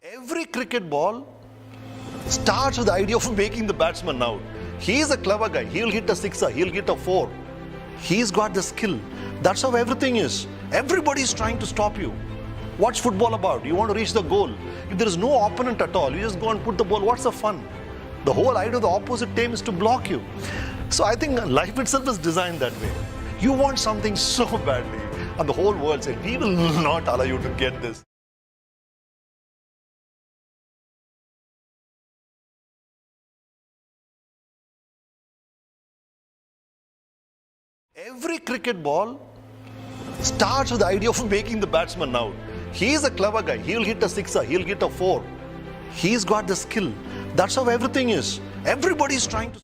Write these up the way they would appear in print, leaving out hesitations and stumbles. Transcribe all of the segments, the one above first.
Every cricket ball starts with the idea of making the batsman out. He's a clever guy. He'll hit a sixer, he'll hit a four. He's got the skill. That's how everything is. Everybody's trying to stop you. What's football about? You want to reach the goal. If there is no opponent at all, you just go and put the ball. What's the fun? The whole idea of the opposite team is to block you. So I think life itself is designed that way. You want something so badly, and the whole world said, we will not allow you to get this. Every cricket ball starts with the idea of making the batsman out. He's a clever guy. He'll hit a sixer, he'll hit a four. He's got the skill. That's how everything is. Everybody's trying to.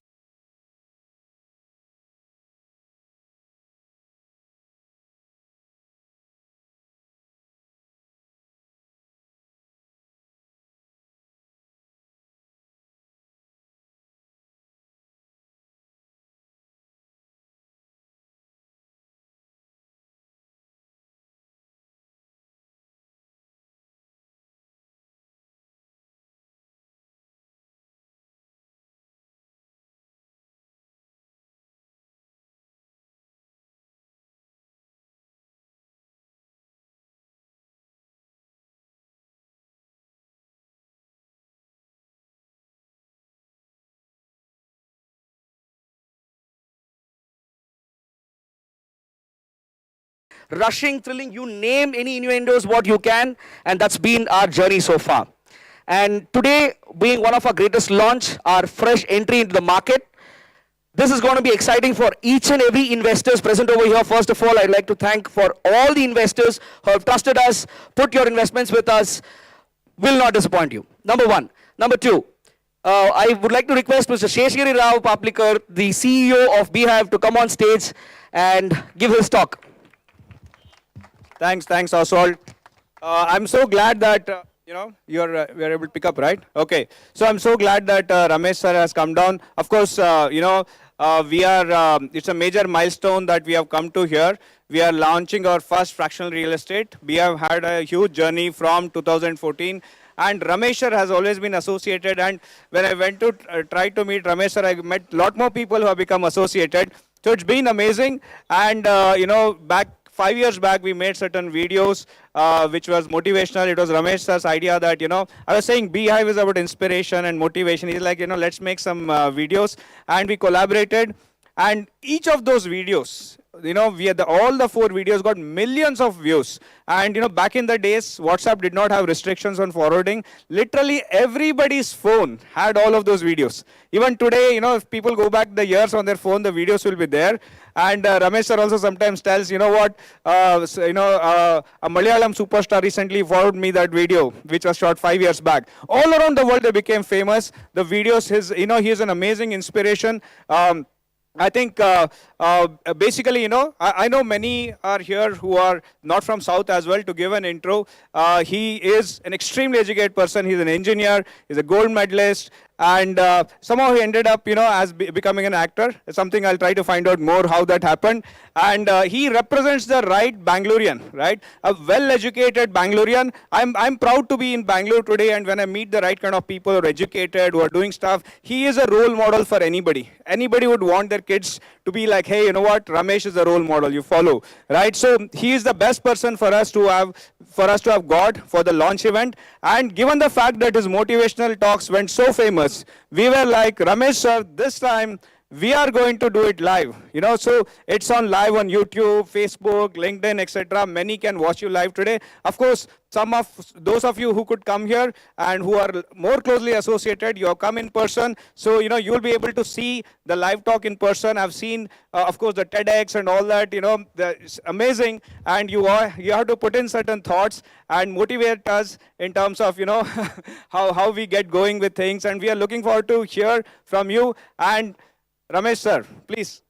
Rushing, thrilling, you name any innuendos what you can, and that's been our journey so far. And today, being one of our greatest launch, our fresh entry into the market, this is going to be exciting for each and every investors present over here. First of all, I'd like to thank for all the investors who have trusted us, put your investments with us, will not disappoint you. Number one. Number two, I would like to request Mr. Sheshgiri Rao Paplikar, the CEO of Bhive, to come on stage and give his talk. Thanks, Oswald. I'm so glad that you're able to pick up, right? Okay. So I'm so glad that Ramesh sir has come down. Of course, we are. It's a major milestone that we have come to here. We are launching our first fractional real estate. We have had a huge journey from 2014. And Ramesh sir has always been associated. And when I went to try to meet Ramesh sir, I met a lot more people who have become associated. So it's been amazing. And, back 5 years back, we made certain videos, which was motivational. It was Ramesh sir's idea that, I was saying Bhive is about inspiration and motivation. He's like, let's make some videos. And we collaborated. And each of those videos, we had all the 4 videos got millions of views. And, back in the days, WhatsApp did not have restrictions on forwarding. Literally everybody's phone had all of those videos. Even today, if people go back the years on their phone, the videos will be there. And Ramesh sir also sometimes tells, a Malayalam superstar recently forwarded me that video, which was shot 5 years back. All around the world, they became famous. The videos, he is an amazing inspiration. I think basically, I know many are here who are not from South as well. To give an intro, he is an extremely educated person. He's an engineer. He's a gold medalist. And somehow he ended up, as becoming an actor. It's something I'll try to find out more how that happened. And he represents the right Bangalorean, right? A well-educated Bangalorean. I'm proud to be in Bangalore today. And when I meet the right kind of people who are educated, who are doing stuff, he is a role model for anybody. Anybody would want their kids to be like, hey, you know what? Ramesh is a role model. You follow, right? So he is the best person for us to have got for the launch event. And given the fact that his motivational talks went so famous, we were like, Ramesh sir, this time we are going to do it live. So it's on live on YouTube, Facebook, LinkedIn, etc. Many can watch you live today. Of course, some of those of you who could come here and who are more closely associated, you have come in person. So, you'll be able to see the live talk in person. I've seen, of course, the TEDx and all that, it's amazing. And you have to put in certain thoughts and motivate us in terms of, how we get going with things. And we are looking forward to hear from you. And Ramesh sir, please.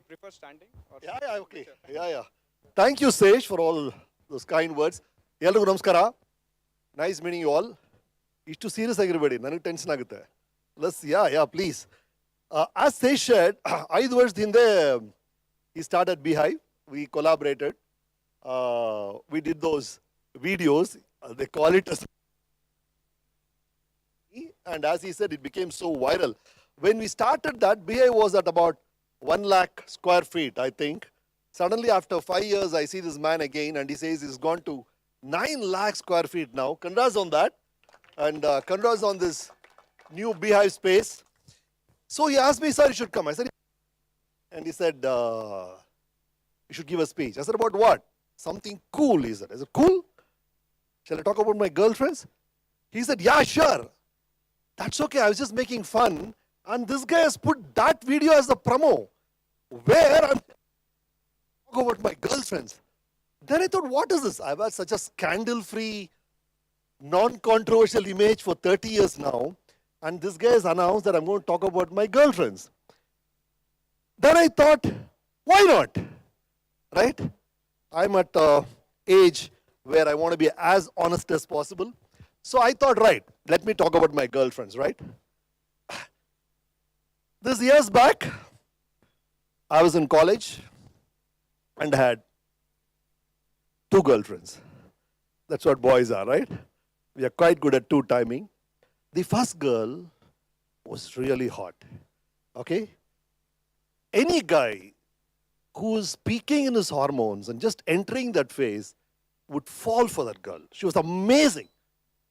Prefer standing? Or Okay. Yeah. Thank you, Sesh, for all those kind words. Yellow Namaskara. Nice meeting you all. Ishtu serious everybody. Nanu tension agutte. Let's, please. As Sesh said, 5 ವರ್ಷದ ಹಿಂದೆ he started Bhive. we collaborated. We did those videos. They call it as. And as he said, it became so viral. When we started that, Bhive was at about 1 lakh square feet, I think. Suddenly, after 5 years, I see this man again, and he says he's gone to 9 lakh square feet now. Congrats on that. And congrats on this new beehive space. So he asked me, sir, you should come. I said, and he said, you should give a speech. I said, about what? Something cool, he said. I said, cool? Shall I talk about my girlfriends? He said, yeah, sure. That's okay, I was just making fun. And this guy has put that video as the promo, where I'm talking about my girlfriends. Then I thought, what is this? I've had such a scandal-free, non-controversial image for 30 years now. And this guy has announced that I'm going to talk about my girlfriends. Then I thought, why not? Right? I'm at an age where I want to be as honest as possible. So I thought, right, let me talk about my girlfriends, right? This years back, I was in college and had 2 girlfriends. That's what boys are, right? We are quite good at 2 timing. The first girl was really hot, okay? Any guy who's peaking in his hormones and just entering that phase would fall for that girl. She was amazing.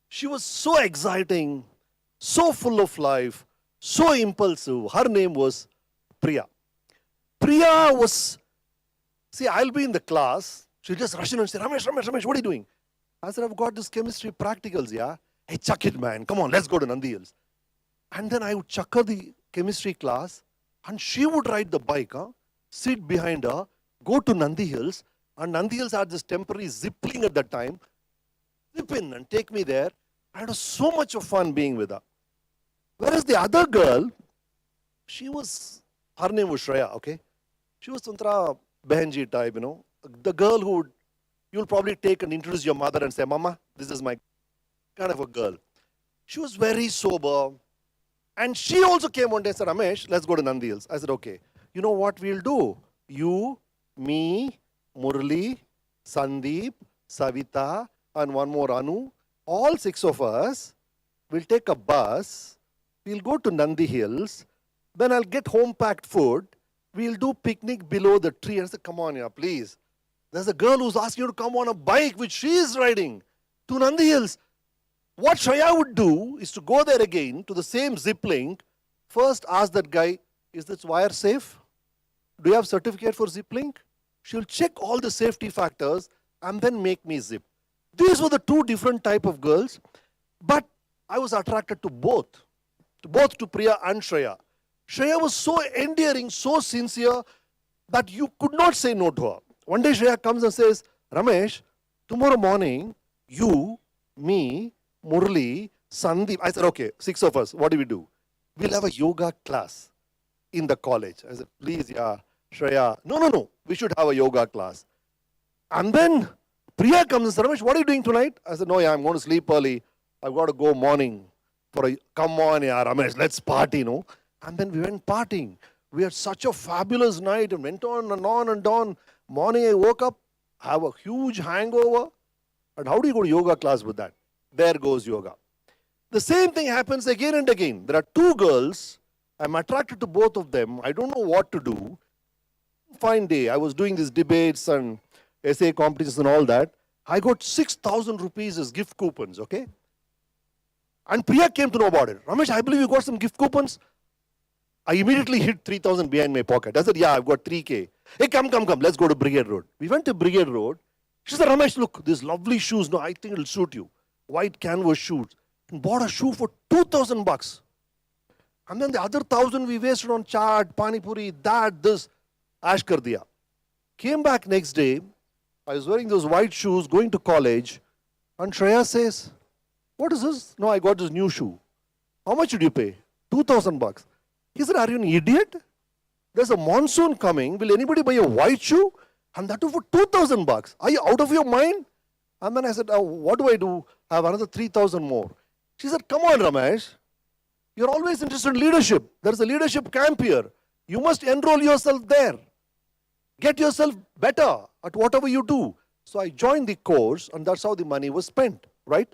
She was so exciting, so full of life, so impulsive. Her name was Priya. Priya was, see, I'll be in the class. She'll just rush in and say, Ramesh, what are you doing? I said, I've got this chemistry practicals, yeah? Hey, chuck it, man. Come on, let's go to Nandi Hills. And then I would chuck her the chemistry class, and she would ride the bike, sit behind her, go to Nandi Hills, and Nandi Hills had this temporary zipling at that time. Zip in and take me there. I had so much of fun being with her. Whereas the other girl, her name was Shreya, okay? She was Tantra Behenji type, you know. The girl who you'll probably take and introduce your mother and say, Mama, this is my kind of a girl. She was very sober. And she also came one day and said, Ramesh, let's go to Nandi Hills. I said, okay. You know what we'll do? You, me, Murali, Sandeep, Savita, and one more Anu, all 6 of us will take a bus. We'll go to Nandi Hills. Then I'll get home-packed food. We'll do picnic below the tree. And I said, come on, yeah, please. There's a girl who's asking you to come on a bike which she is riding to Nandi Hills. What Shreya would do is to go there again to the same zip link. First ask that guy, is this wire safe? Do you have certificate for zip link? She'll check all the safety factors and then make me zip. These were the 2 different type of girls, but I was attracted to both to Priya and Shreya. Shreya was so endearing, so sincere that you could not say no to her. One day Shreya comes and says, Ramesh, tomorrow morning, you, me, Murali, Sandeep. I said, okay, 6 of us, what do we do? We'll have a yoga class in the college. I said, please, yeah, Shreya. No, we should have a yoga class. And then Priya comes and says, Ramesh, what are you doing tonight? I said, no, yeah, I'm going to sleep early. I've got to go morning for a, come on, yeah, Ramesh, let's party, no? And then we went partying. We had such a fabulous night and went on and on and on. Morning I woke up, have a huge hangover. And how do you go to yoga class with that? There goes yoga. The same thing happens again and again. There are 2 girls. I'm attracted to both of them. I don't know what to do. Fine day. I was doing these debates and essay competitions and all that. I got 6,000 rupees as gift coupons, okay? And Priya came to know about it. Ramesh, I believe you got some gift coupons. I immediately hid 3,000 behind my pocket. I said, yeah, I've got 3K. Hey, come, let's go to Brigade Road. We went to Brigade Road. She said, Ramesh, look, these lovely shoes. No, I think it'll suit you. White canvas shoes. And bought a shoe for 2,000 bucks. And then the other 1,000 we wasted on chaat, pani puri, that, this. Ash kar diya. Came back next day. I was wearing those white shoes, going to college. And Shreya says, what is this? No, I got this new shoe. How much did you pay? 2,000 bucks. He said, are you an idiot? There's a monsoon coming. Will anybody buy a white shoe? And that too for 2,000 bucks. Are you out of your mind? And then I said, what do? I have another 3,000 more. She said, come on, Ramesh. You're always interested in leadership. There's a leadership camp here. You must enroll yourself there. Get yourself better at whatever you do. So I joined the course, and that's how the money was spent, right?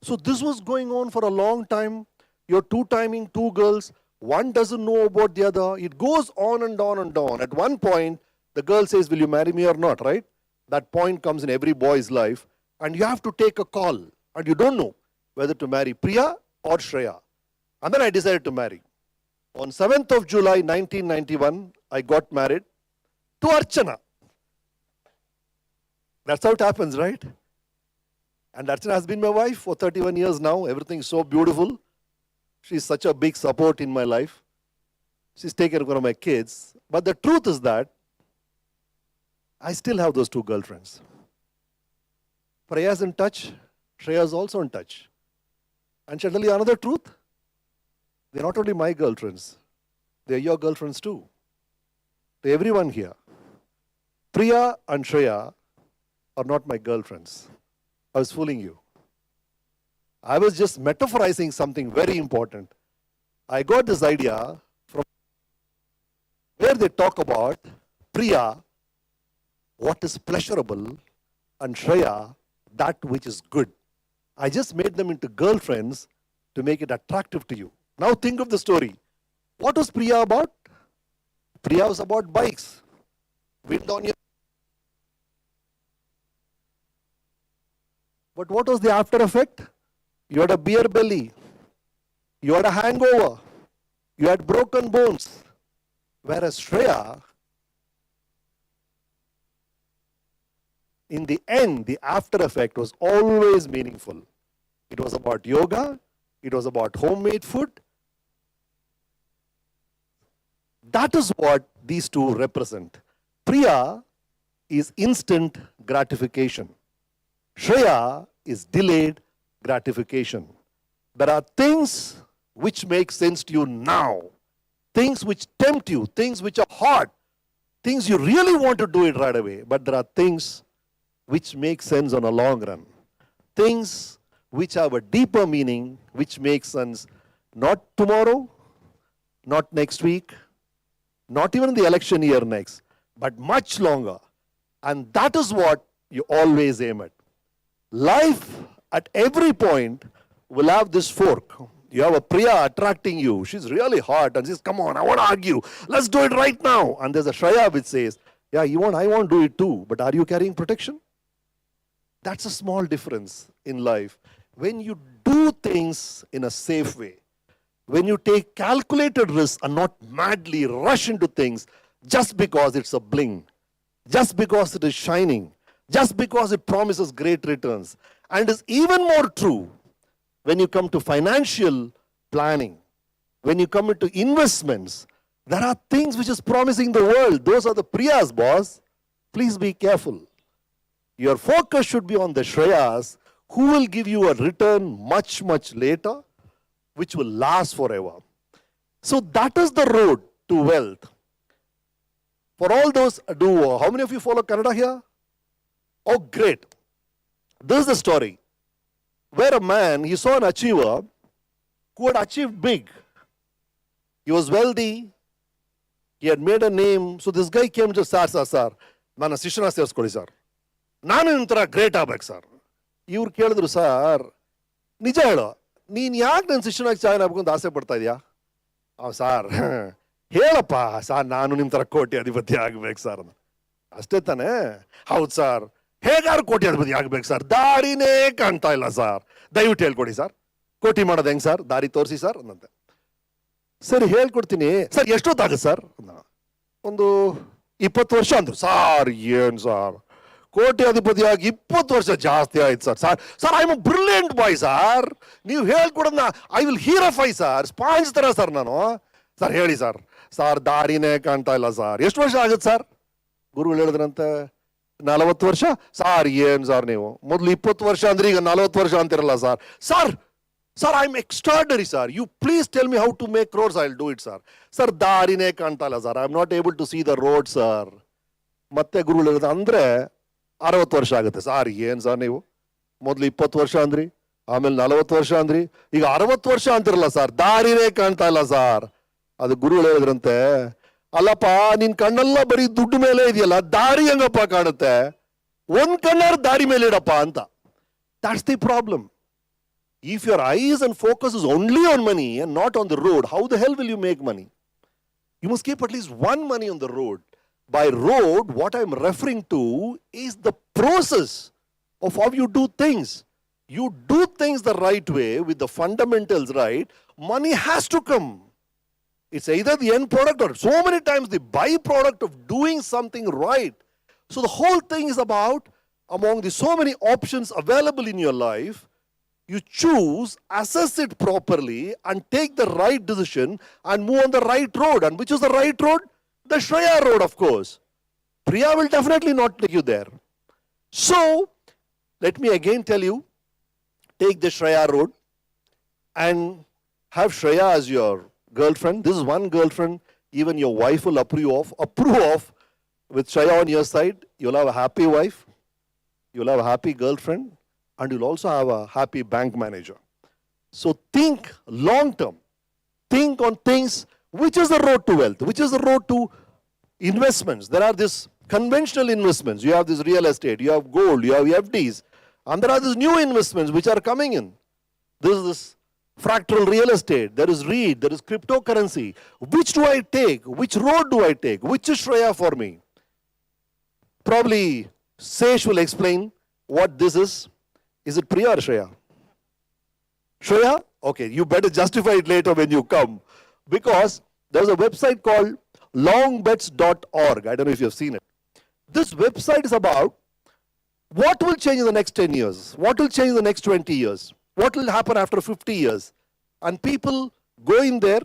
So this was going on for a long time. You're two-timing two girls. One doesn't know about the other. It goes on and on and on. At one point, the girl says, will you marry me or not, right? That point comes in every boy's life, and you have to take a call, and you don't know whether to marry Priya or Shreya. And then I decided to marry. On 7th of July, 1991, I got married to Archana. That's how it happens, right? And Archana has been my wife for 31 years now. Everything is so beautiful. She's such a big support in my life. She's taken care of my kids. But the truth is that I still have those two girlfriends. Priya's in touch. Shreya's also in touch. And shall I tell you another truth? They're not only my girlfriends. They're your girlfriends too. To everyone here. Priya and Shreya are not my girlfriends. I was fooling you. I was just metaphorizing something very important. I got this idea from where they talk about Priya, what is pleasurable, and Shreya, that which is good. I just made them into girlfriends to make it attractive to you. Now think of the story. What was Priya about? Priya was about bikes. Wind on your... But what was the after effect? You had a beer belly. You had a hangover. You had broken bones. Whereas Shreya, in the end, the after effect was always meaningful. It was about yoga. It was about homemade food. That is what these two represent. Priya is instant gratification. Shreya is delayed gratification. There are things which make sense to you now, things which tempt you, things which are hard, things you really want to do it right away, but there are things which make sense on a long run, things which have a deeper meaning, which make sense not tomorrow, not next week, not even the election year next, but much longer. And that is what you always aim at. Life at every point will have this fork. You have a Priya attracting you. She's really hot and says, come on, I want to argue. Let's do it right now. And there's a Shreya which says, yeah, I want to do it too, but are you carrying protection? That's a small difference in life. When you do things in a safe way, when you take calculated risks and not madly rush into things just because it's a bling, just because it is shining, just because it promises great returns. And is even more true when you come to financial planning, when you come into investments. There are things which is promising the world. Those are the Priyas, boss. Please be careful. Your focus should be on the Shreyas who will give you a return much, much later, which will last forever. So that is the road to wealth. For all those how many of you follow Canada here? Oh, great. This is the story where a man, he saw an achiever who had achieved big. He was wealthy. He had made a name. So this guy came to sir, ನಾನು ಶಿಕ್ಷಣ ಸೇರಿಸ್ಕೊಳ್ಳಿ sir, ನಾನು ನಿಮ್ಮ ಥರ great ಆಗ್ಬೇಕು sir. ಇವ್ರು ಕೇಳಿದ್ರು, sir ನಿಜ ಹೇಳೋ, ನೀನು ಯಾಕೆ ನನ್ನ ಶಿಕ್ಷಣಕ್ಕೆ ಜಾಯ್ನ್ ಆಗ್ಬೇಕು ಅಂತ ಆಸೆ ಪಡ್ತಾ ಇದೆಯಾ? ಸಾರ್ ಹೇಳಪ್ಪ ಸರ್, ನಾನು ನಿಮ್ಮ ಥರ ಕೋಟಿ ಅಧಿಪತಿ ಆಗ್ಬೇಕು ಸರ್. ಅಷ್ಟೇ ತಾನೇ? ಹೌದು ಸರ್, ಹೇಗಾರು ಕೋಟಿ ಅಧಿಪತಿ ಆಗ್ಬೇಕು ಸರ್, ದಾರಿನೇ ಕಾಣ್ತಾ ಇಲ್ಲ ಸರ್, ದಯವಿಟ್ಟು ಹೇಳ್ಕೊಡಿ ಸರ್, ಕೋಟಿ ಮಾಡೋದು ಹೆಂಗೆ ಸರ್, ದಾರಿ ತೋರಿಸಿ ಸರ್ ಅನ್ನಂತೆ. ಸರಿ ಹೇಳ್ಕೊಡ್ತೀನಿ ಸರ್, ಎಷ್ಟೊತ್ತಾಗುತ್ತೆ ಸರ್? ಒಂದು 20 ವರ್ಷ ಅಂದ್ರು. ಸಾರ್ ಏನು ಸರ್, ಕೋಟಿ ಅಧಿಪತಿಯಾಗಿ 20 ವರ್ಷ ಜಾಸ್ತಿ ಆಯ್ತು sir. Sir I am a brilliant boy sir, ನೀವು ಹೇಳ್ಕೊಡೋದನ್ನ I will heroify sir, sponge ತರ ಸರ್ ನಾನು. ಸರ್ ಹೇಳಿ ಸರ್, ಸರ್ ದಾರಿನೇ ಕಾಣ್ತಾ ಇಲ್ಲ ಸರ್, ಎಷ್ಟು ವರ್ಷ ಆಗುತ್ತೆ ಸರ್? ಗುರುಗಳು ಹೇಳಿದ್ರಂತೆ 40 ವರ್ಷ. ಸಾರ್ ಏನು ಸರ್ ನೀವು ಮೊದಲು 20 ವರ್ಷ ಅಂದ್ರೆ ಈಗ 40 ವರ್ಷ ಅಂತಿರಲ್ಲ sir. Sir I am extraordinary sir, you please tell me how to make crores, I will do it sir. Sir ದಾರಿನೇ ಕಾಣ್ತಾ ಇಲ್ಲ sir, I am not able to see the road sir. ಮತ್ತೆ ಗುರುಗಳು ಹೇಳಿದ ಅಂದ್ರೆ 60 ವರ್ಷ ಆಗುತ್ತೆ. ಸರ್ ಏನು ಸರ್ ನೀವು ಮೊದಲು 20 ವರ್ಷ ಅಂದ್ರಿ, ಆಮೇಲೆ 40 ವರ್ಷ ಅಂದ್ರಿ, ಈಗ 60 ವರ್ಷ ಅಂತಿರಲ್ಲ ಸರ್, ದಾರಿನೇ ಕಾಣ್ತಾ ಇಲ್ಲ ಸರ್. ಅದು ಗುರುಗಳು ಹೇಳಿದ್ರಂತೆ, ಅಲ್ಲಪ್ಪ ನಿನ್ ಕಣ್ಣೆಲ್ಲ ಬರೀ ದುಡ್ಡು ಮೇಲೆ ಇದೆಯಲ್ಲ, ದಾರಿ ಹೆಂಗಪ್ಪ ಕಾಣುತ್ತೆ, ಒಂದ್ ಕಣ್ಣಾರು ದಾರಿ ಮೇಲೆ ಇಡಪ್ಪ ಅಂತ. That's the problem. If your eyes and focus is only on money and not on the road, how the hell will you make money? You must keep at least one money on the road. By road, what I'm referring to is the process of how you do things. You do things the right way with the fundamentals right, money has to come. It's either the end product or so many times the byproduct of doing something right. So the whole thing is about, among the so many options available in your life, you choose, assess it properly and take the right decision and move on the right road. And which is the right road? The Shreya road, of course. Priya will definitely not take you there. So, let me again tell you, take the Shreya road and have Shreya as your girlfriend. This is one girlfriend even your wife will approve of. With Shreya on your side, you'll have a happy wife, you'll have a happy girlfriend, and you'll also have a happy bank manager. So think long term. Think on things, which is the road to wealth, which is the road to investments. There are these conventional investments. You have this real estate, you have gold, you have FDs, and there are these new investments which are coming in. This is this fractional real estate, there is REIT, there is cryptocurrency. Which do I take? Which road do I take? Which is Shreya for me? Probably Sesh will explain what this is. Is it Priya or Shreya? Shreya? Okay, you better justify it later when you come. Because there's a website called longbets.org. I don't know if you've seen it. This website is about what will change in the next 10 years? What will change in the next 20 years? What will happen after 50 years? And people go in there,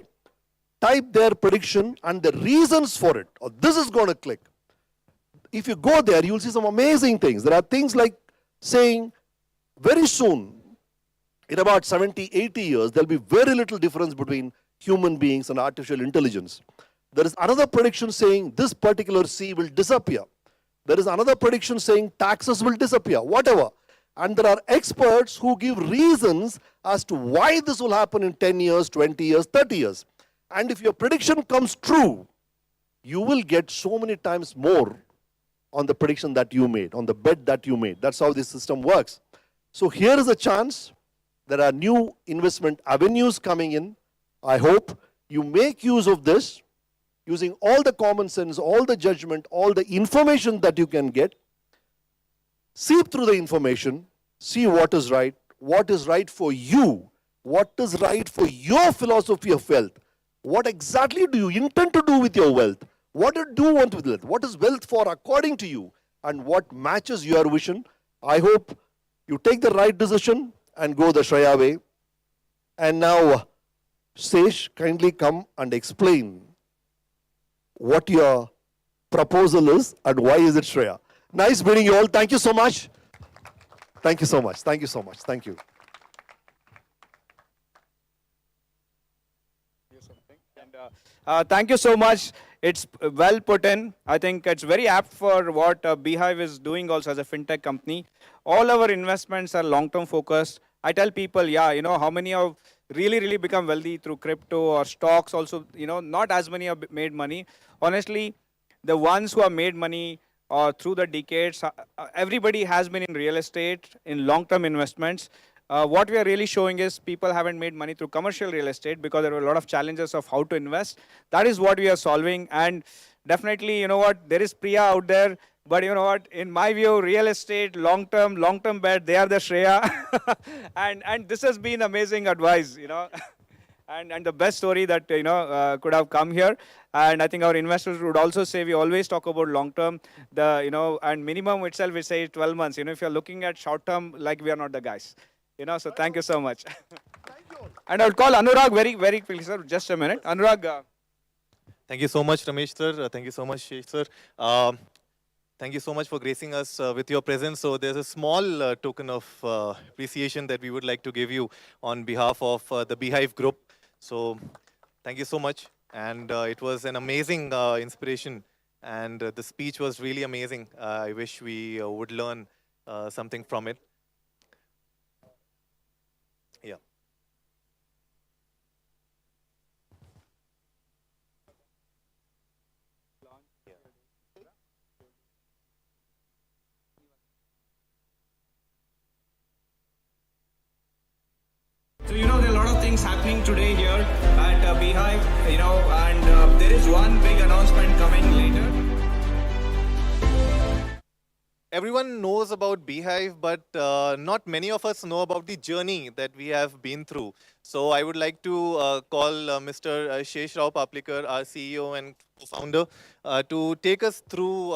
type their prediction and the reasons for it. Or this is going to click. If you go there, you'll see some amazing things. There are things like saying, very soon, in about 70, 80 years, there'll be very little difference between human beings and artificial intelligence. There is another prediction saying this particular sea will disappear. There is another prediction saying taxes will disappear, whatever. And there are experts who give reasons as to why this will happen in 10 years, 20 years, 30 years. And if your prediction comes true, you will get so many times more on the prediction that you made, on the bet that you made. That's how this system works. So here is a chance. There are new investment avenues coming in. I hope you make use of this, using all the common sense, all the judgment, all the information that you can get. Seep through the information, see what is right for you, what is right for your philosophy of wealth. What exactly do you intend to do with your wealth? What do you want with wealth? What is wealth for according to you? And what matches your vision? I hope you take the right decision and go the Shreya way. And now, Sesh, kindly come and explain what your proposal is and why is it Shreya. Nice meeting you all. Thank you so much. Thank you so much. Thank you so much. Thank you. Thank you so much. It's well put in. I think it's very apt for what Bhive is doing also as a fintech company. All our investments are long-term focused. I tell people, yeah, you know, how many have really become wealthy through crypto or stocks also, you know, not as many have made money. Honestly, the ones who have made money through the decades, everybody has been in real estate, in long-term investments. What we are really showing is people haven't made money through commercial real estate because there were a lot of challenges of how to invest. That is what we are solving. And definitely, you know what, there is Priya out there. But you know what, in my view, real estate, long-term bet, they are the Shreya. and this has been amazing advice, you know. and the best story that, you know, could have come here. And I think our investors would also say, we always talk about long-term, you know, and minimum itself, we say 12 months. You know, if you're looking at short-term, like we are not the guys. You know, so thank you so much. And I would call Anurag very quickly, sir. Just a minute. Anurag. Thank you so much, Ramesh sir. Thank you so much, Sheikh sir. Thank you so much for gracing us with your presence. So there's a small token of appreciation that we would like to give you on behalf of the Bhive group. So thank you so much. And it was an amazing inspiration. And the speech was really amazing. I wish we would learn something from it. Yeah. things happening today here at Bhive, and there is one big announcement coming later. Everyone knows about Beehive, but not many of us know about the journey that we have been through. So I would like to call Mr. Shesh Rao Paplikar, our CEO and co-founder, to take us through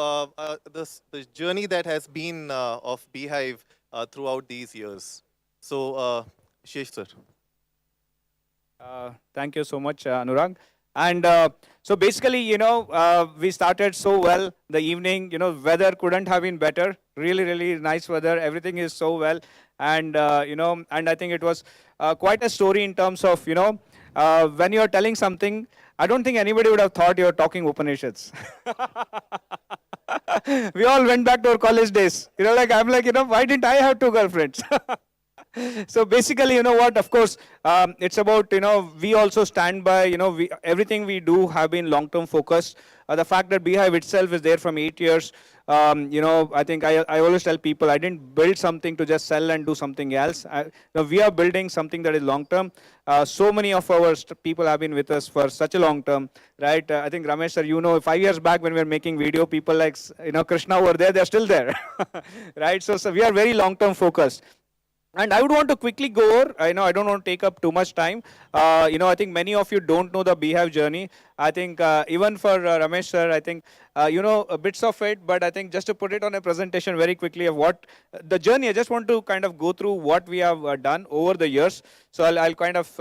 the journey that has been of Beehive throughout these years. So, Shesh sir. Thank you so much, Anurag. And so basically, we started so well the evening, weather couldn't have been better. Really, really nice weather. Everything is so well. And, and I think it was quite a story in terms of, when you're telling something, I don't think anybody would have thought you're talking Upanishads. We all went back to our college days. I'm like, why didn't I have two girlfriends? So basically, of course, it's about, we also stand by, everything we do have been long-term focused. The fact that Beehive itself is there from 8 years, I think I always tell people I didn't build something to just sell and do something else. We are building something that is long-term. So many of our people have been with us for such a long term, right? I think Ramesh sir, 5 years back when we were making video, people like, Krishna over there, they're still there, right? So we are very long-term focused. And I would want to quickly go over, I don't want to take up too much time. I think many of you don't know the Beehive journey. I think even for Ramesh sir, I think, bits of it, but I think just to put it on a presentation very quickly of what the journey, I just want to kind of go through what we have done over the years. So I'll kind of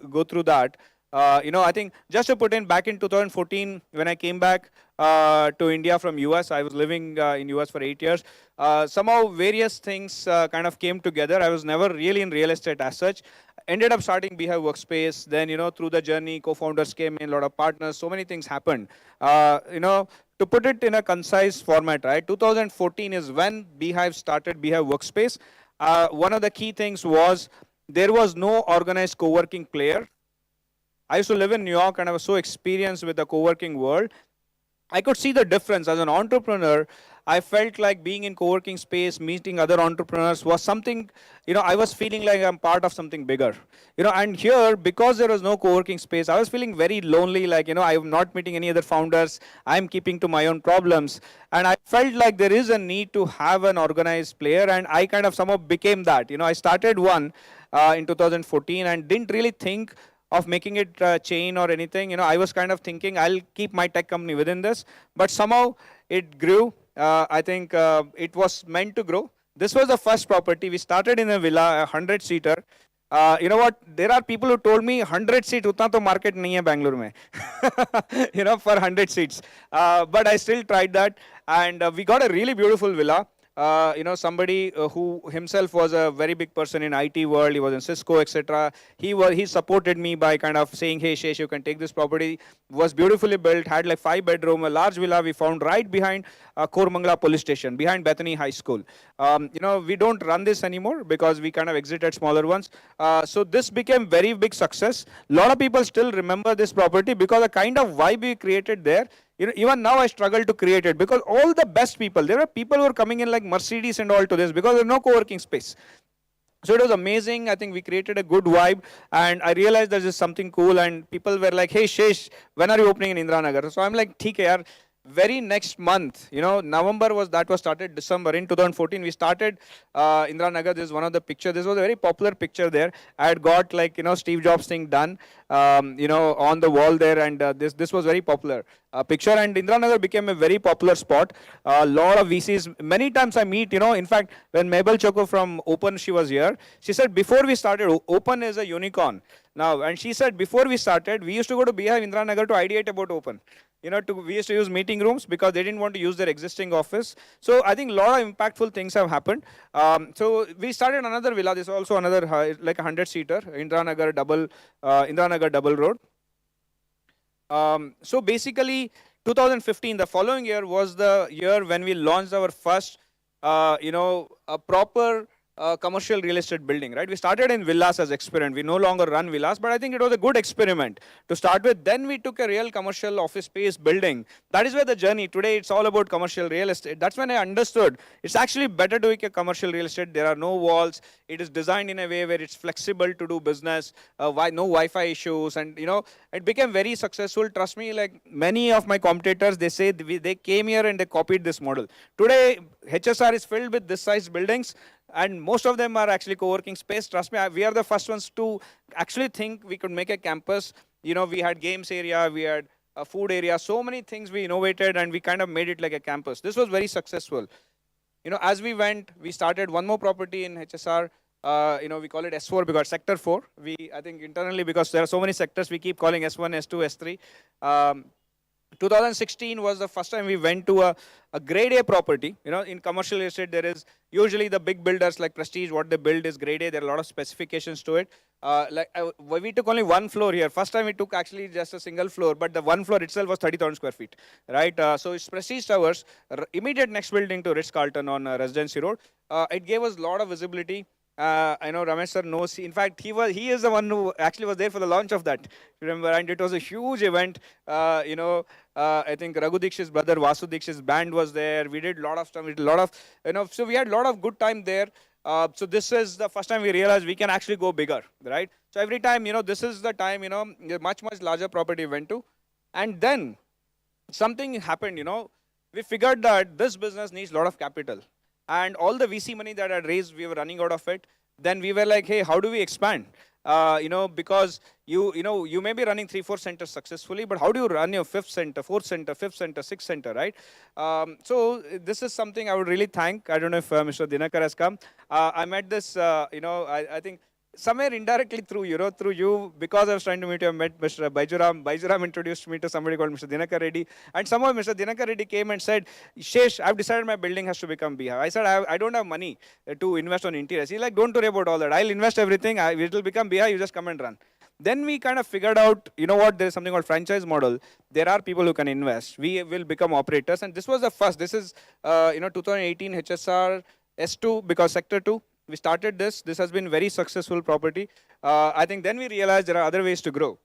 go through that. I think just to put in back in 2014, when I came back to India from US, I was living in US for 8 years. Somehow various things kind of came together. I was never really in real estate as such. Ended up starting Beehive Workspace. Then, through the journey, co-founders came in, a lot of partners, so many things happened. To put it in a concise format, right? 2014 is when Beehive started Beehive Workspace. One of the key things was there was no organized co-working player. I used to live in New York and I was so experienced with the co-working world. I could see the difference. As an entrepreneur, I felt like being in co-working space, meeting other entrepreneurs was something, I was feeling like I'm part of something bigger. And here, because there was no co-working space, I was feeling very lonely, like, I'm not meeting any other founders. I'm keeping to my own problems. And I felt like there is a need to have an organized player, and I kind of somehow became that. I started one in 2014 and didn't really think of making it a chain or anything. I was kind of thinking I'll keep my tech company within this, but somehow it grew. I think it was meant to grow. This was the first property. We started in a villa, a 100-seater. You know what? There are people who told me 100 seat utna to market nahi hai Bangalore mein. For 100 seats. But I still tried that, and we got a really beautiful villa. Somebody who himself was a very big person in IT world, he was in Cisco, etc. He supported me by kind of saying, hey, Shesh, you can take this property. Was beautifully built, had like 5 bedroom, a large villa we found right behind Koramangala police station, behind Bethany High School. We don't run this anymore because we kind of exited smaller ones. So this became very big success. A lot of people still remember this property because the kind of vibe we created there, even now I struggle to create it because all the best people, there are people who are coming in like Mercedes and all to this because there's no co-working space. So it was amazing. I think we created a good vibe, and I realized there's just something cool, and people were like, hey, Shesh, when are you opening in Indiranagar? So I'm like, theek hai yaar. Very next month, November was started, December in 2014, we started Indiranagar. This is one of the pictures. This was a very popular picture there. I had got like, Steve Jobs thing done, on the wall there, and this was very popular picture, and Indiranagar became a very popular spot. A lot of VCs, many times I meet, in fact, when Mabel Choco from Open, she was here, she said, before we started, Open is a unicorn. Now, and she said, before we started, we used to go to Bhive Indiranagar to ideate about Open. We used to use meeting rooms because they didn't want to use their existing office. So I think a lot of impactful things have happened. So we started another villa. This is also another like a 100-seater, Indiranagar double road. So basically, 2015, the following year was the year when we launched our first, a proper commercial real estate building, right? We started in villas as experiment. We no longer run villas, but I think it was a good experiment to start with. Then we took a real commercial office space building. That is where the journey, today it's all about commercial real estate. That's when I understood it's actually better doing a commercial real estate. There are no walls. It is designed in a way where it's flexible to do business, no Wi-Fi issues. And, it became very successful. Trust me, like many of my competitors, they say they came here and they copied this model. Today, HSR is filled with this size buildings, and most of them are actually co-working space. Trust me, we are the first ones to actually think we could make a campus. We had games area, we had a food area, so many things we innovated, and we kind of made it like a campus. This was very successful. As we went, we started one more property in HSR. We call it S4 because sector 4. I think internally, because there are so many sectors, we keep calling S1, S2, S3. 2016 was the first time we went to a grade A property. In commercial real estate, there is usually the big builders like Prestige, what they build is grade A. There are a lot of specifications to it. We took only one floor here. First time we took actually just a single floor, but the one floor itself was 30,000 square feet, right? So it's Prestige Towers, immediate next building to Ritz-Carlton on Residency Road. It gave us a lot of visibility. I know Ramesh sir knows. In fact, he is the one who actually was there for the launch of that. Remember, and it was a huge event. I think Raghu Dikshit's brother Vasu Dikshit's band was there. We did a lot of stuff. We did a lot of, so we had a lot of good time there. So this is the first time we realized we can actually go bigger, right? So every time, this is the time, much larger property we went to, and then something happened. We figured that this business needs a lot of capital. And all the VC money that I had raised, we were running out of it. Then we were like, hey, how do we expand? Because you may be running 3-4 centers successfully, but how do you run your 5th center, 4th center, 5th center, 6th center, right? So this is something I would really thank. I don't know if Mr. Dinakar has come. I met this, I think somewhere indirectly through you, because I was trying to meet you, I met Mr. Baijuram. Baijuram introduced me to somebody called Mr. Dinakar Reddy. And somehow Mr. Dinakar Reddy came and said, Shesh, I've decided my building has to become Bhive. I said, I don't have money to invest on interiors. He's like, don't worry about all that. I'll invest everything. It will become Bhive. You just come and run. Then we kind of figured out, there is something called franchise model. There are people who can invest. We will become operators. And this was the first. This is, 2018 HSR S2 because sector 2. We started this. This has been very successful property. I think then we realized there are other ways to grow.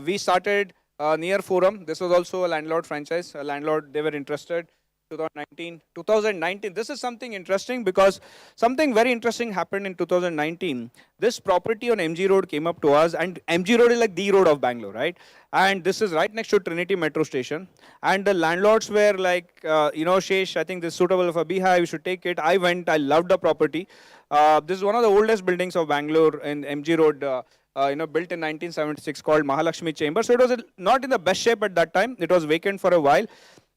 We started near Forum. This was also a landlord franchise. A landlord, they were interested. 2019. This is something interesting because something very interesting happened in 2019. This property on MG Road came up to us, and MG Road is like the road of Bangalore, right? And this is right next to Trinity Metro Station. And the landlords were like, Shesh, I think this is suitable for Bhive, you should take it. I went, I loved the property. This is one of the oldest buildings of Bangalore in MG Road. Built in 1976 called Mahalakshmi Chamber. So it was not in the best shape at that time. It was vacant for a while.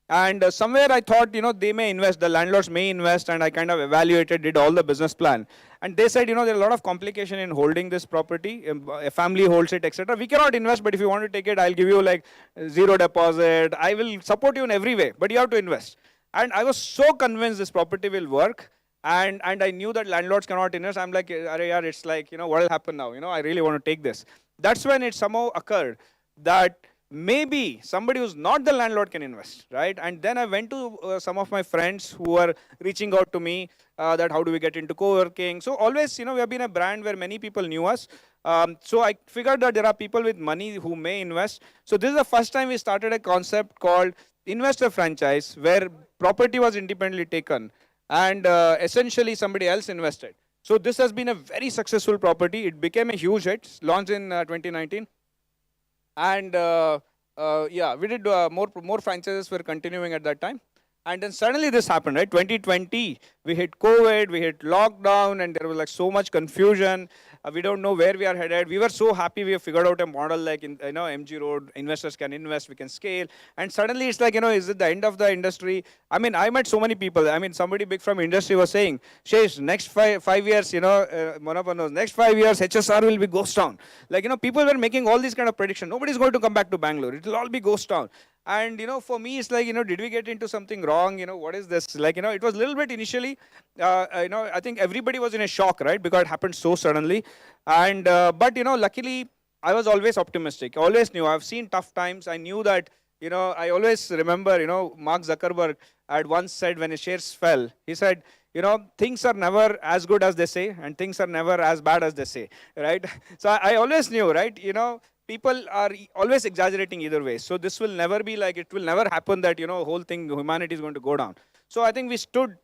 And somewhere I thought, they may invest, the landlords may invest, and I kind of evaluated, did all the business plan. And they said, there are a lot of complication in holding this property. A family holds it, etc. We cannot invest, but if you want to take it, I'll give you like 0 deposit. I will support you in every way, but you have to invest. And I was so convinced this property will work. And I knew that landlords cannot invest. I'm like, it's like, what will happen now? I really want to take this. That's when it somehow occurred that maybe somebody who's not the landlord can invest, right? And then I went to some of my friends who were reaching out to me that how do we get into co-working. So always, we have been a brand where many people knew us. So I figured that there are people with money who may invest. So this is the first time we started a concept called investor franchise, where property was independently taken and essentially somebody else invested. So this has been a very successful property. It became a huge hit, launched in 2019. And we did more franchises were continuing at that time. And then suddenly this happened, right? 2020, we hit COVID, we hit lockdown, and there was like so much confusion. We don't know where we are headed. We were so happy we have figured out a model like in MG Road, investors can invest, we can scale. And suddenly it's like, is it the end of the industry? I mean, I met so many people. I mean, somebody big from industry was saying, Shesh, next five years, Monapa knows, next 5 years, HSR will be ghost town. Like, people were making all these kind of predictions. Nobody's going to come back to Bangalore. It will all be ghost town. And, for me, it's like, did we get into something wrong? What is this? Like, it was a little bit initially, I think everybody was in a shock, right? Because it happened so suddenly. And, but, luckily, I was always optimistic. I always knew. I've seen tough times. I knew that, I always remember, Mark Zuckerberg had once said when his shares fell, he said, things are never as good as they say, and things are never as bad as they say, right? So I always knew, right? People are always exaggerating either way. So this will never be like, it will never happen that, whole thing, humanity is going to go down. So I think we stood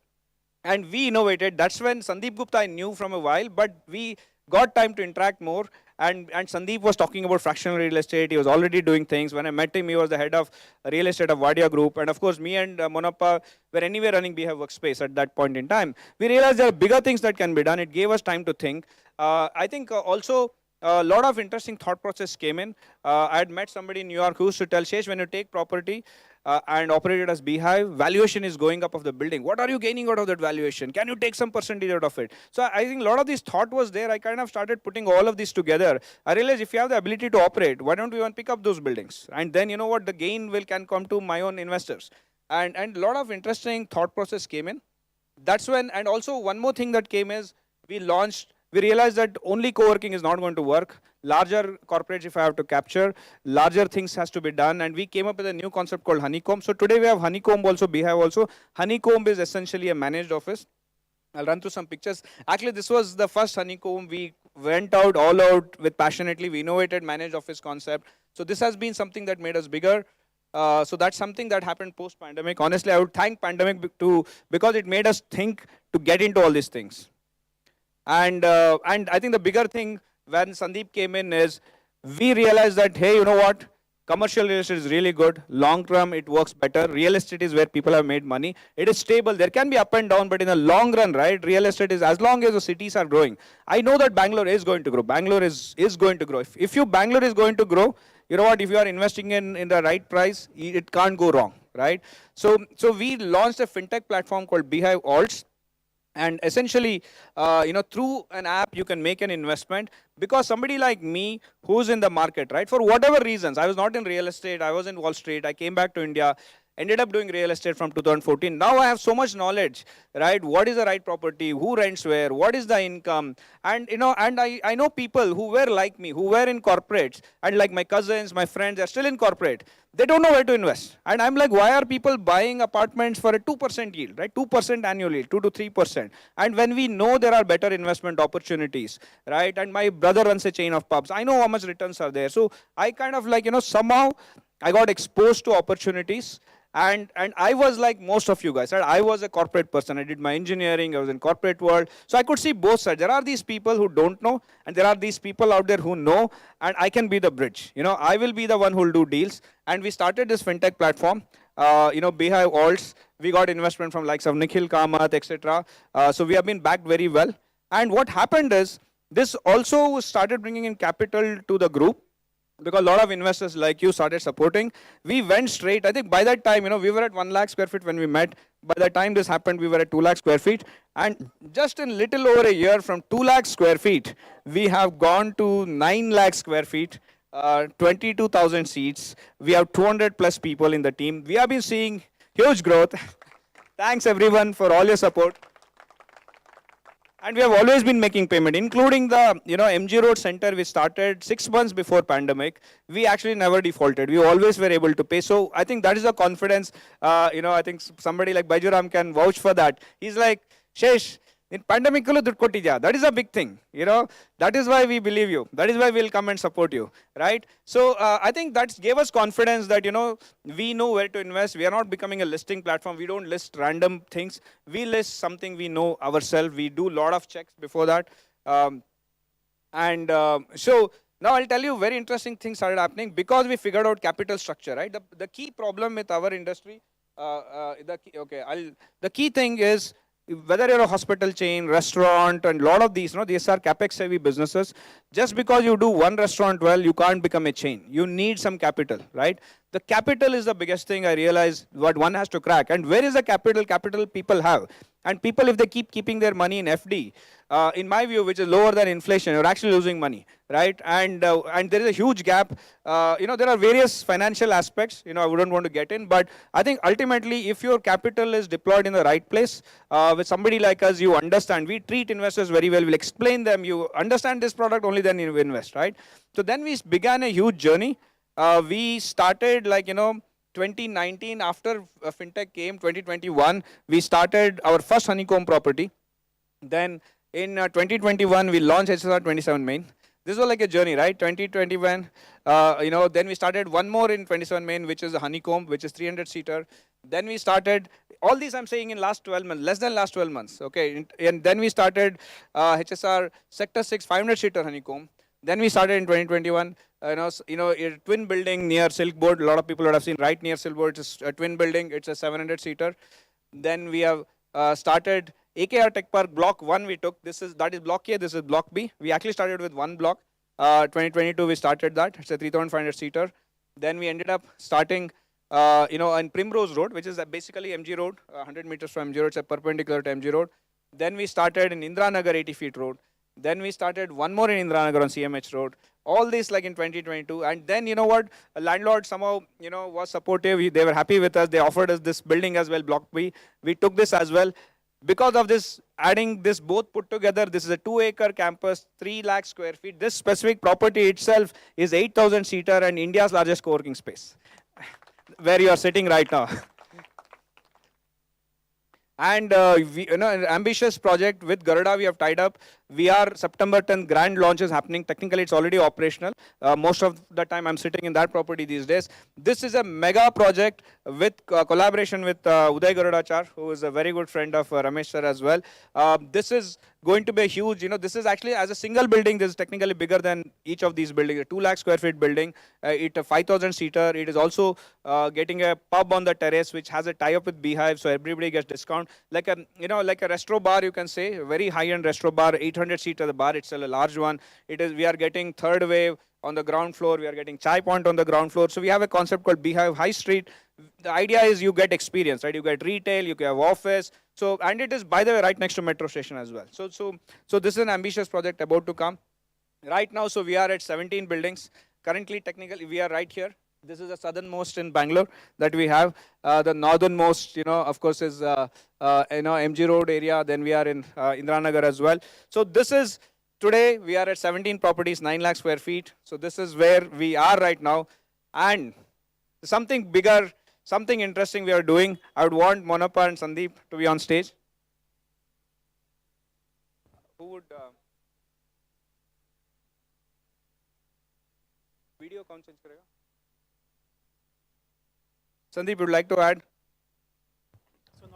and we innovated. That's when Sandeep Gupta I knew from a while, but we got time to interact more. And Sandeep was talking about fractional real estate. He was already doing things. When I met him, he was the head of real estate of Wadia Group. And of course, me and Monappa were anyway running Bhive Workspace at that point in time. We realized there are bigger things that can be done. It gave us time to think. I think also a lot of interesting thought process came in. I had met somebody in New York who used to tell, Shesh, when you take property and operate it as Beehive, valuation is going up of the building. What are you gaining out of that valuation? Can you take some percentage out of it? So I think a lot of this thought was there. I kind of started putting all of this together. I realized if you have the ability to operate, why don't we even pick up those can And then, you know what, the gain can come to my own investors. And a lot of interesting thought process came in. That's when, and also one more thing that came is, we realized that only co-working is not going to work. Larger corporates, if I have to capture, larger things has to be done. And we came up with a new concept called Honeycomb. So today we have Honeycomb also, Beehive also. Honeycomb is essentially a managed office. I'll run through some pictures. Actually, this was the first Honeycomb. We went out all out with passionately. We innovated managed office concept. So this has been something that made us bigger. So that's something that happened post-pandemic. Honestly, I would thank pandemic because it made us think to get into all these things. And I think the bigger thing when Sandeep came in is we realized that, hey, you know what? Commercial real estate is really good. Long term, it works better. Real estate is where people have made money. It is stable. There can be up and down, but in the long run, right, real estate is, as long as the cities are growing. I know that Bangalore is going to grow. Bangalore is going to grow. If Bangalore is going to grow, you know what, if you are investing in the right price, it can't go wrong, right? So we launched a fintech platform called Beehive Alts. And essentially, through an app, you can make an investment because somebody like me who's in the market, right, for whatever reasons, I was not in real estate, I was in Wall Street, I came back to India, ended up doing real estate from 2014. Now I have so much knowledge, right? What is the right property? Who rents where? What is the income? And, I know people who were like me, who were in corporates, and like my cousins, my friends, they're still in corporate. They don't know where to invest. And I'm like, why are people buying apartments for a 2% yield, right? 2% annually, 2 to 3%. And when we know there are better investment opportunities, right? And my brother runs a chain of pubs. I know how much returns are there. So I kind of somehow I got exposed to opportunities. And I was like most of you guys, right? I was a corporate person. I did my engineering. I was in corporate world. So I could see both sides. There are these people who don't know, and there are these people out there who know, and I can be the bridge. I will be the one who will do deals. And we started this fintech platform, Beehive Alts. We got investment from likes of Nikhil Kamath, etc. So we have been backed very well. And what happened is, this also started bringing in capital to the group, because a lot of investors like you started supporting. We went straight. I think by that time, we were at 1 lakh square feet when we met. By the time this happened, we were at 2 lakh square feet. And just in little over a year, from 2 lakh square feet, we have gone to 9 lakh square feet, 22,000 seats. We have 200 plus people in the team. We have been seeing huge growth. Thanks everyone for all your support. And we have always been making payment, including the MG Road Center. We started 6 months before pandemic. We actually never defaulted. We always were able to pay. So I think that is the confidence. I think somebody like Baijuram can vouch for that. He's like, Shesh, in pandemic, that is a big thing. That is why we believe you. That is why we'll come and support you, right? So I think that gave us confidence that, we know where to invest. We are not becoming a listing platform. We don't list random things. We list something we know ourselves. We do a lot of checks before that. So now I'll tell you very interesting things started happening because we figured out capital structure, right? The key problem with our industry, the key thing is, whether you're a hospital chain, restaurant, and a lot of these are capex heavy businesses. Just because you do one restaurant well, you can't become a chain. You need some capital, right? The capital is the biggest thing I realize what one has to crack. And where is the capital? Capital people have. And people, if they keep keeping their money in FD, in my view, which is lower than inflation, you're actually losing money, right? And there is a huge gap. There are various financial aspects, I wouldn't want to get in, but I think ultimately, if your capital is deployed in the right place, with somebody like us, you understand. We treat investors very well. We'll explain them. You understand this product, only then you invest, right? So then we began a huge journey. We started 2019, after fintech came, 2021, we started our first honeycomb property. Then in 2021, we launched HSR 27 Main. This was like a journey, right? 2021, then we started one more in 27 Main, which is a honeycomb, which is 300-seater. Then we started, all these I'm saying in last 12 months, less than last 12 months, okay? And then we started HSR Sector 6 500-seater honeycomb. Then we started in 2021, a twin building near Silk Board. A lot of people would have seen right near Silk Board. It's a twin building. It's a 700-seater. Then we have started AKR Tech Park Block 1 we took. That is Block A, this is Block B. We actually started with one block. 2022 we started that. It's a 3,500-seater. Then we ended up starting on Primrose Road, which is basically MG Road, 100 meters from MG Road. It's a perpendicular to MG Road. Then we started in Indranagar 80 feet road. Then we started one more in Indranagar on CMH Road. All this like in 2022. And then, you know what, a landlord somehow, was supportive. They were happy with us. They offered us this building as well, Block B. We took this as well. Because of this, adding this both put together, this is a 2-acre campus, 3 lakh square feet. This specific property itself is 8,000-seater and India's largest co-working space, where you are sitting right now. And an ambitious project with Garuda we have tied up. We are September 10th grand launch is happening. Technically, it's already operational. Most of the time, I'm sitting in that property these days. This is a mega project with collaboration with Uday Garudachar, who is a very good friend of Ramesh sir as well. This is going to be a huge, this is actually as a single building, this is technically bigger than each of these buildings. A 2 lakh square feet building, it a 5,000-seater. It is also getting a pub on the terrace, which has a tie-up with Bhive, so everybody gets discount. Like a, like a restaurant bar, you can say, a very high-end restaurant bar, 800-seater the bar, it's a large one. We are getting third wave on the ground floor. We are getting chai point on the ground floor. So we have a concept called Bhive High Street. The idea is you get experience, right? You get retail, you have office. So, and it is, by the way, right next to metro station as well. So this is an ambitious project about to come. Right now, so we are at 17 buildings. Currently, technically, we are right here. This is the southernmost in Bangalore that we have. The northernmost, of course, is MG Road area. Then we are in Indranagar as well. So this is, today, we are at 17 properties, 9 lakh square feet. So this is where we are right now. And something bigger, something interesting we are doing. I would want Monapa and Sandeep to be on stage. Who would... video कौन change करेगा? Sandeep, would like to add? So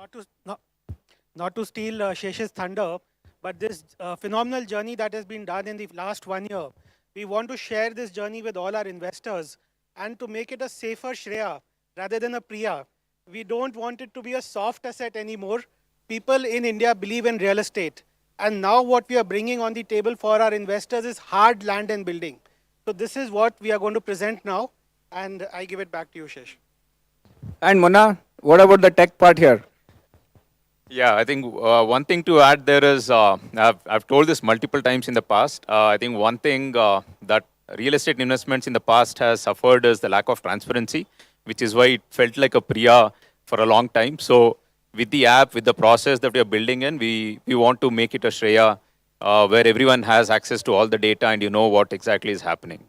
not to steal Shesh's thunder, but this phenomenal journey that has been done in the last 1 year, we want to share this journey with all our investors and to make it a safer Shreya rather than a Priya. We don't want it to be a soft asset anymore. People in India believe in real estate. And now what we are bringing on the table for our investors is hard land and building. So this is what we are going to present now. And I give it back to you, Shesh. And Mona, what about the tech part here? Yeah, I think one thing to add there is, I've told this multiple times in the past. I think one thing that real estate investments in the past has suffered is the lack of transparency, which is why it felt like a Priya for a long time. So with the app, with the process that we are building in, we want to make it a Shreya where everyone has access to all the data and you know what exactly is happening.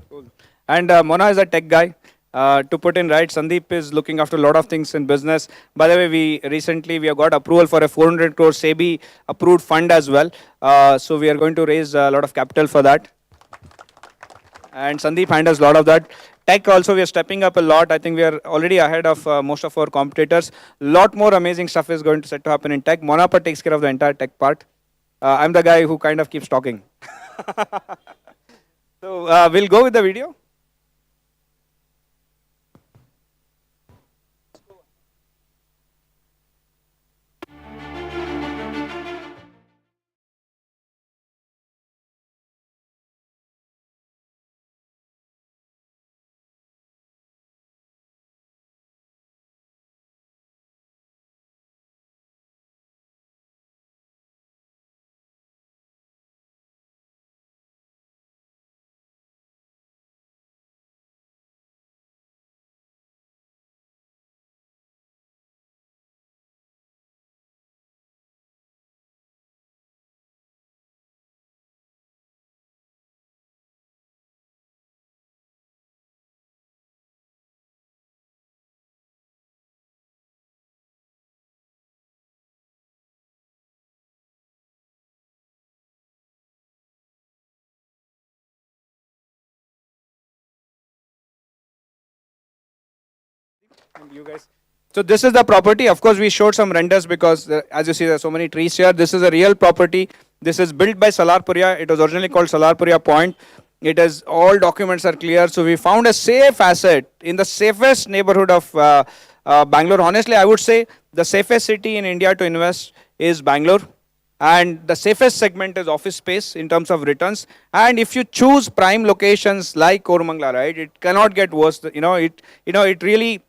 Cool. And Mona is a tech guy. To put in right, Sandeep is looking after a lot of things in business. By the way, we have got approval for a 400 crore SEBI approved fund as well. So we are going to raise a lot of capital for that. And Sandeep handles a lot of that. Tech also, we are stepping up a lot. I think we are already ahead of most of our competitors. A lot more amazing stuff is going to set to happen in tech. Monapa takes care of the entire tech part. I'm the guy who kind of keeps talking. So we'll go with the video. And you guys. So this is the property. Of course, we showed some renders because, as you see, there are so many trees here. This is a real property. This is built by Salarpuria. It was originally called Salarpuria Point. It is, all documents are clear. So we found a safe asset in the safest neighborhood of Bangalore. Honestly, I would say the safest city in India to invest is Bangalore. And the safest segment is office space in terms of returns. And if you choose prime locations like Koramangala, right, it cannot get worse. It really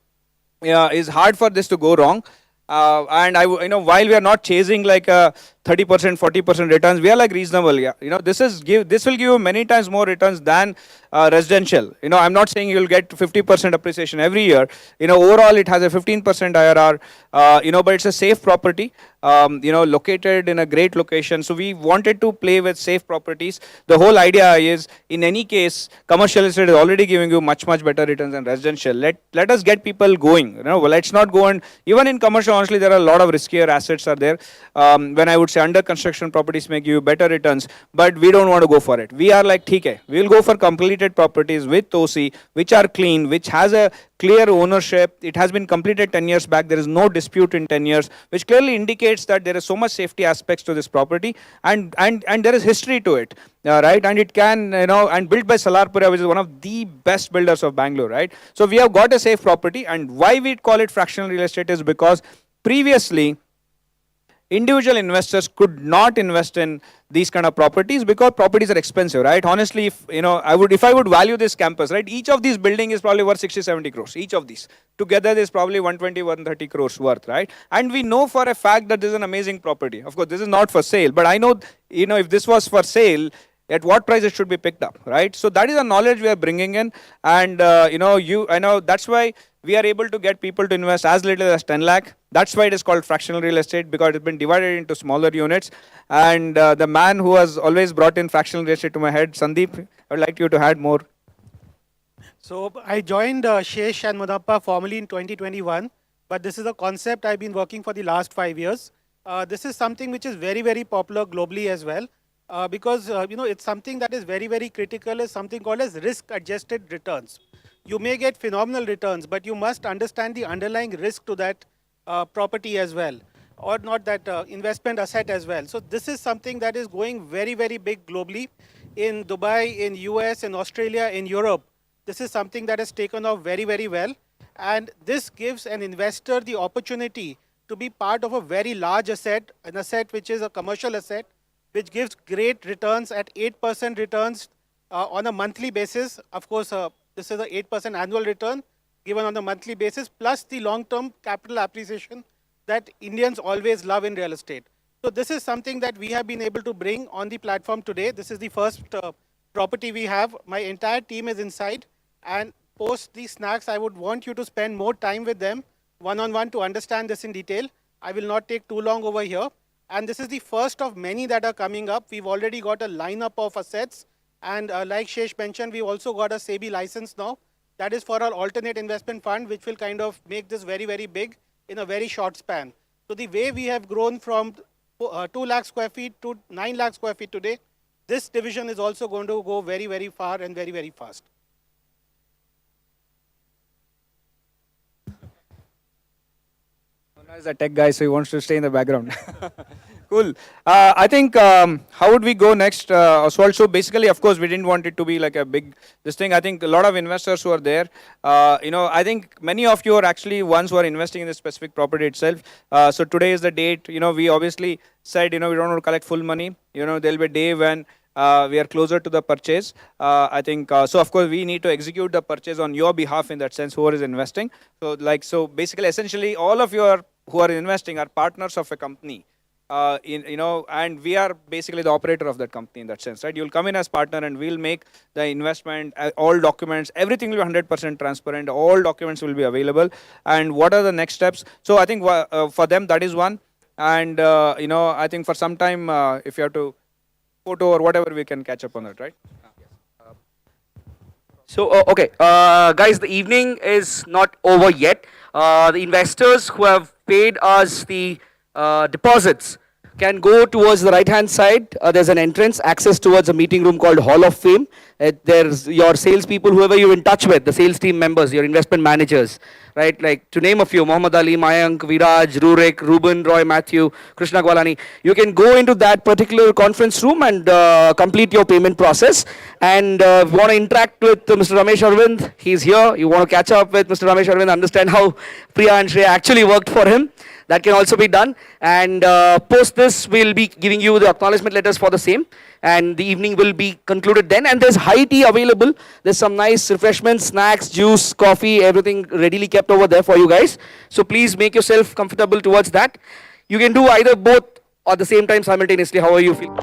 is hard for this to go wrong. And while we are not chasing like a 30%, 40% returns, we are like reasonable. Yeah, this will give you many times more returns than residential. I'm not saying you'll get 50% appreciation every year. Overall it has a 15% IRR. But it's a safe property. Located in a great location. So we wanted to play with safe properties. The whole idea is, in any case, commercial estate is already giving you much better returns than residential. Let us get people going. Let's not go and, even in commercial, honestly, there are a lot of riskier assets are there. When I would say under construction properties may give you better returns, but we don't want to go for it. We are like, okay, we'll go for completed properties with OC, which are clean, which has a clear ownership. It has been completed 10 years back. There is no dispute in 10 years, which clearly indicates that there is so much safety aspects to this property, and there is history to it, right? And it can, and built by Salarpuria, which is one of the best builders of Bangalore, right? So we have got a safe property, and why we call it fractional real estate is because previously individual investors could not invest in these kind of properties because properties are expensive, right? Honestly, if I would value this campus, right, each of these building is probably worth 60-70 crores. Each of these together is probably 120-130 crores worth, right? And we know for a fact that this is an amazing property. Of course, this is not for sale, but I know, if this was for sale, at what price it should be picked up, right? So that is the knowledge we are bringing in, and I know that's why we are able to get people to invest as little as 10 lakh. That's why it is called fractional real estate, because it's been divided into smaller units. And the man who has always brought in fractional real estate to my head, Sandeep, I would like you to add more. So I joined Shesh and Madappa formally in 2021, but this is a concept I've been working for the last 5 years. This is something which is very popular globally as well, because it's something that is very critical, is something called as risk-adjusted returns. You may get phenomenal returns, but you must understand the underlying risk to that property as well, or not that investment asset as well. So this is something that is going very big globally. In Dubai, in US, in Australia, in Europe, this is something that has taken off very well. And this gives an investor the opportunity to be part of a very large asset, an asset which is a commercial asset, which gives great returns at 8% returns on a monthly basis. Of course, this is a 8% annual return given on a monthly basis, plus the long-term capital appreciation that Indians always love in real estate. So this is something that we have been able to bring on the platform today. This is the first property we have. My entire team is inside, and post these snacks, I would want you to spend more time with them one-on-one to understand this in detail. I will not take too long over here. And this is the first of many that are coming up. We've already got a lineup of assets. And like Shesh mentioned, we've also got a SEBI license now. That is for our alternate investment fund, which will kind of make this very big in a very short span. So the way we have grown from 2 lakh square feet to 9 lakh square feet today, this division is also going to go very far and very fast. Is a tech guy, so he wants to stay in the background. Cool. I think, how would we go next, Oswald? So basically, of course, we didn't want it to be like a big, this thing. I think a lot of investors who are there, I think many of you are actually ones who are investing in this specific property itself. So today is the date. We obviously said, we don't want to collect full money. There'll be a day when we are closer to the purchase. I think, so of course, we need to execute the purchase on your behalf in that sense, whoever is investing. So basically, essentially, all of you who are investing are partners of a company. And we are basically the operator of that company in that sense, right? You'll come in as partner and we'll make the investment, all documents, everything will be 100% transparent, all documents will be available. And what are the next steps? So I think for them, that is one. And, I think for some time, if you have to photo or whatever, we can catch up on that, right? So, okay, guys, the evening is not over yet. The investors who have paid us the deposits can go towards the right-hand side. There's an entrance, access towards a meeting room called Hall of Fame. There's your salespeople, whoever you're in touch with, the sales team members, your investment managers, right? Like to name a few, Muhammad Ali, Mayank, Viraj, Rurik, Ruben, Roy, Matthew, Krishna Gwalani. You can go into that particular conference room and complete your payment process. And if you want to interact with Mr. Ramesh Aravind, he's here. You want to catch up with Mr. Ramesh Aravind, understand how Priya and Shreya actually worked for him. That can also be done. And post this, we'll be giving you the acknowledgement letters for the same. And the evening will be concluded then. And there's high tea available. There's some nice refreshments, snacks, juice, coffee, everything readily kept over there for you guys. So please make yourself comfortable towards that. You can do either both or at the same time simultaneously, however you feel.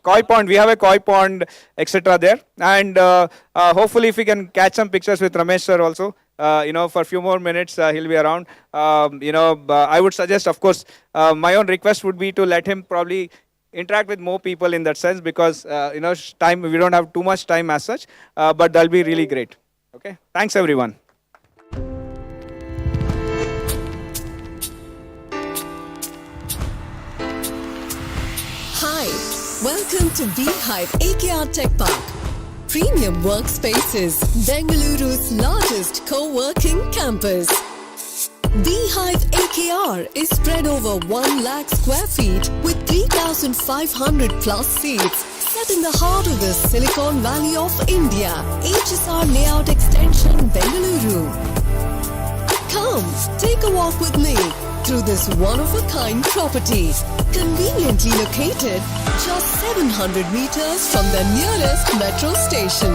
Koi pond, we have a koi pond, etc. there, and hopefully if we can catch some pictures with Ramesh sir also, for a few more minutes he'll be around. I would suggest, of course, my own request would be to let him probably interact with more people in that sense, because time, we don't have too much time as such, but that'll be really great. Okay, thanks everyone. Hi, welcome to Bhive AKR Tech Park. Premium workspaces, Bengaluru's largest co-working campus. Bhive AKR is spread over 1 lakh square feet with 3,500 plus seats, set in the heart of the Silicon Valley of India. HSR Layout Extension, Bengaluru. Come, take a walk with me through this one-of-a-kind property, conveniently located just 700 meters from the nearest metro station.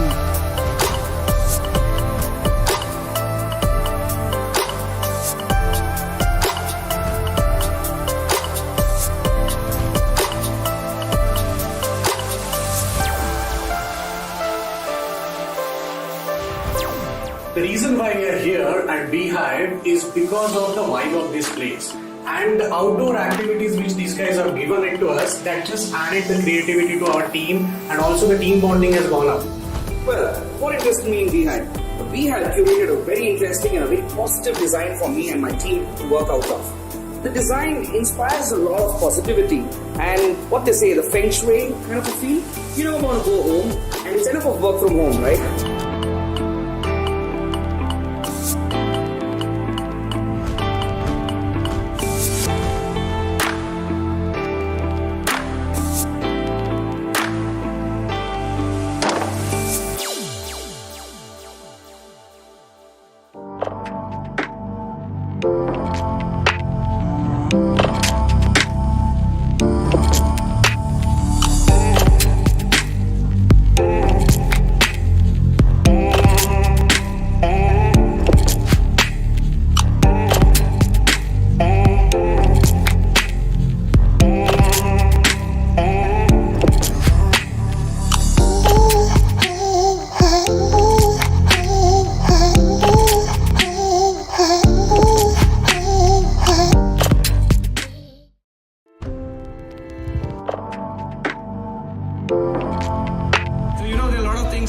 The reason why we are here at Bhive is because of the vibe of this place and the outdoor activities which these guys have given it to us, that just added the creativity to our team, and also the team bonding has gone up. Well, what interested me in Bhive? We had curated a very interesting and a very positive design for me and my team to work out of. The design inspires a lot of positivity and what they say, the feng shui kind of a feel. You don't want to go home, and it's enough of work from home, right?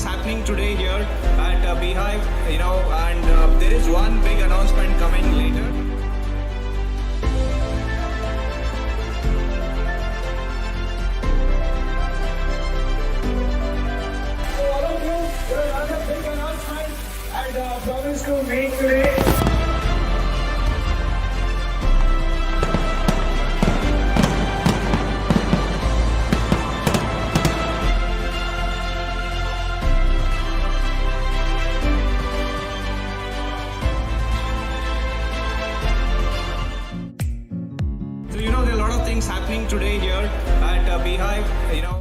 happening today here at Bhive, and there is one big announcement coming later. So all of you, there is another big announcement and promise to make today. So there are a lot of things happening today here at Bhive,